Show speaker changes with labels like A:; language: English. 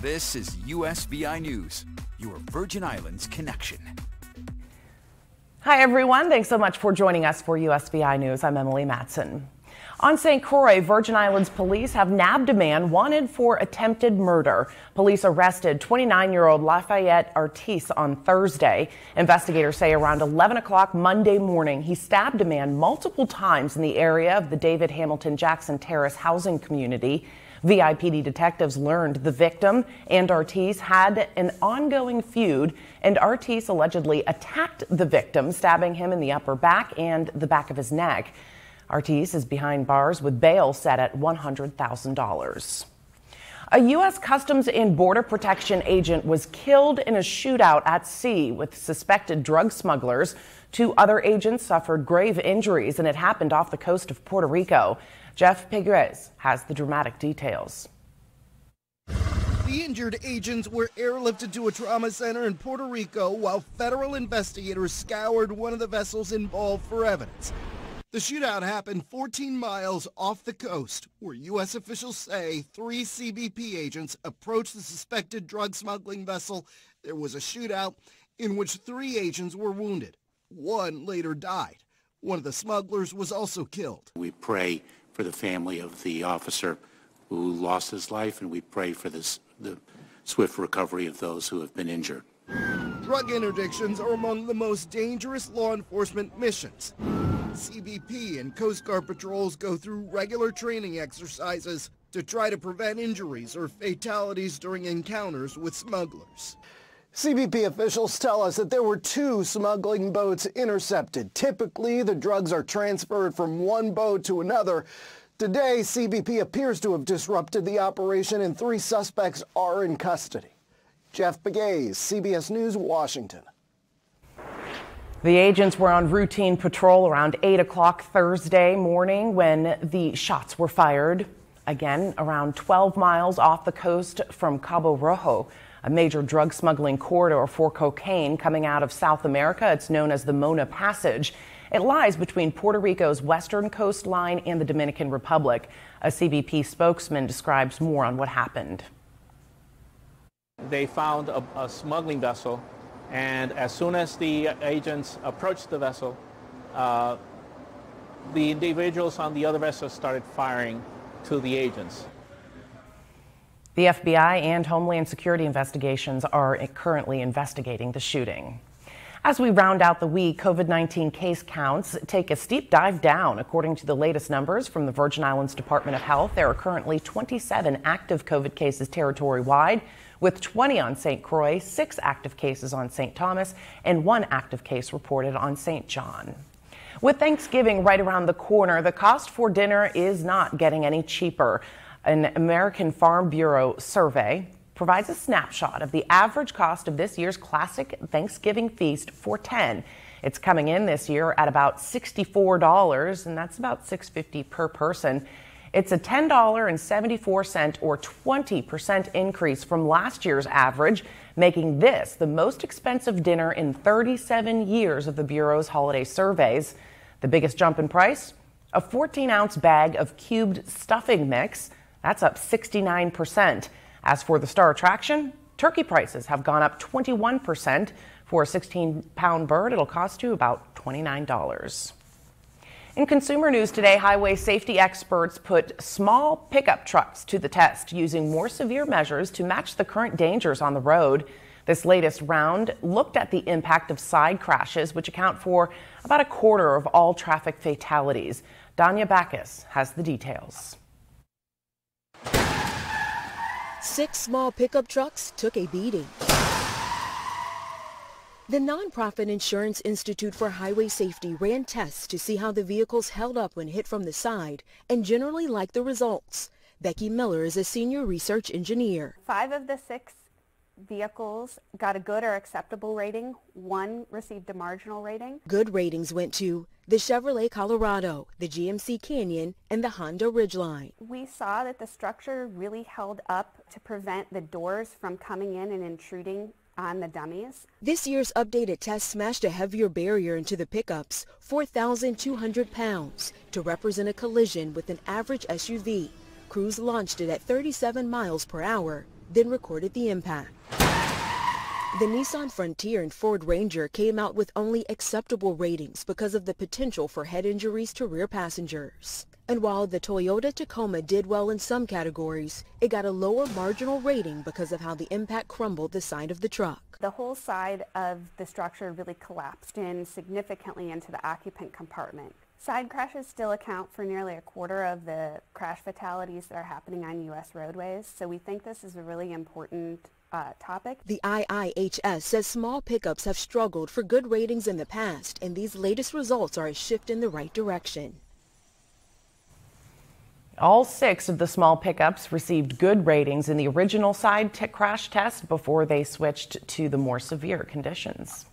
A: This is USVI News, your Virgin Islands connection.
B: Hi, everyone. Thanks so much for joining us for USVI News. I'm Emily Matson. On St. Croix, Virgin Islands police have nabbed a man wanted for attempted murder. Police arrested 29-year-old Lafayette Artis on Thursday. Investigators say around 11 o'clock Monday morning, he stabbed a man multiple times in the area of the David Hamilton Jackson Terrace housing community. VIPD detectives learned the victim and Artis had an ongoing feud, and Artis allegedly attacked the victim, stabbing him in the upper back and the back of his neck. Artis is behind bars with bail set at $100,000. A U.S. Customs and Border Protection agent was killed in a shootout at sea with suspected drug smugglers. 2 other agents suffered grave injuries, and it happened off the coast of Puerto Rico. Jeff Pegues has the dramatic details.
C: The injured agents were airlifted to a trauma center in Puerto Rico while federal investigators scoured one of the vessels involved for evidence. The shootout happened 14 miles off the coast, where U.S. officials say 3 CBP agents approached the suspected drug smuggling vessel. There was a shootout in which 3 agents were wounded. 1 later died. One of the smugglers was also killed.
D: We pray for the family of the officer who lost his life, and we pray for the swift recovery of those who have been injured.
C: Drug interdictions are among the most dangerous law enforcement missions. CBP and Coast Guard patrols go through regular training exercises to try to prevent injuries or fatalities during encounters with smugglers. CBP officials tell us that there were 2 smuggling boats intercepted. Typically, the drugs are transferred from one boat to another. Today, CBP appears to have disrupted the operation and 3 suspects are in custody. Jeff Pegues, CBS News, Washington.
B: The agents were on routine patrol around 8 o'clock Thursday morning when the shots were fired. Again, around 12 miles off the coast from Cabo Rojo, a major drug smuggling corridor for cocaine coming out of South America. It's known as the Mona Passage. It lies between Puerto Rico's western coastline and the Dominican Republic. A CBP spokesman describes more on what happened.
E: They found a smuggling vessel, and as soon as the agents approached the vessel, the individuals on the other vessel started firing to the agents.
B: The FBI and Homeland Security investigations are currently investigating the shooting. As we round out the week, COVID-19 case counts take a steep dive down. According to the latest numbers from the Virgin Islands Department of Health, there are currently 27 active COVID cases territory-wide, with 20 on St. Croix, 6 active cases on St. Thomas, and 1 active case reported on St. John. With Thanksgiving right around the corner, the cost for dinner is not getting any cheaper. An American Farm Bureau survey provides a snapshot of the average cost of this year's classic Thanksgiving feast for 10. It's coming in this year at about $64, and that's about $6.50 per person. It's a $10.74 or 20% increase from last year's average, making this the most expensive dinner in 37 years of the Bureau's holiday surveys. The biggest jump in price? A 14-ounce bag of cubed stuffing mix. That's up 69%. As for the star attraction, turkey prices have gone up 21%. For a 16-pound bird, it'll cost you about $29. In consumer news today, highway safety experts put small pickup trucks to the test, using more severe measures to match the current dangers on the road. This latest round looked at the impact of side crashes, which account for about a quarter of all traffic fatalities. Danya Backus has the details.
F: 6 small pickup trucks took a beating. The nonprofit Insurance Institute for Highway Safety ran tests to see how the vehicles held up when hit from the side and generally liked the results. Becky Miller is a senior research engineer.
G: 5 of the 6 vehicles got a good or acceptable rating. 1 received a marginal rating.
F: Good ratings went to the Chevrolet Colorado, the GMC Canyon, and the Honda Ridgeline.
G: We saw that the structure really held up to prevent the doors from coming in and intruding on the dummies.
F: This year's updated test smashed a heavier barrier into the pickups, 4,200 pounds, to represent a collision with an average SUV. Crews launched it at 37 miles per hour. then recorded the impact. The Nissan Frontier and Ford Ranger came out with only acceptable ratings because of the potential for head injuries to rear passengers. And while the Toyota Tacoma did well in some categories, it got a lower marginal rating because of how the impact crumbled the side of the truck.
G: The whole side of the structure really collapsed in significantly into the occupant compartment. Side crashes still account for nearly a quarter of the crash fatalities that are happening on U.S. roadways, so we think this is a really important topic.
F: The IIHS says small pickups have struggled for good ratings in the past, and these latest results are a shift in the right direction.
B: All 6 of the small pickups received good ratings in the original side crash test before they switched to the more severe conditions.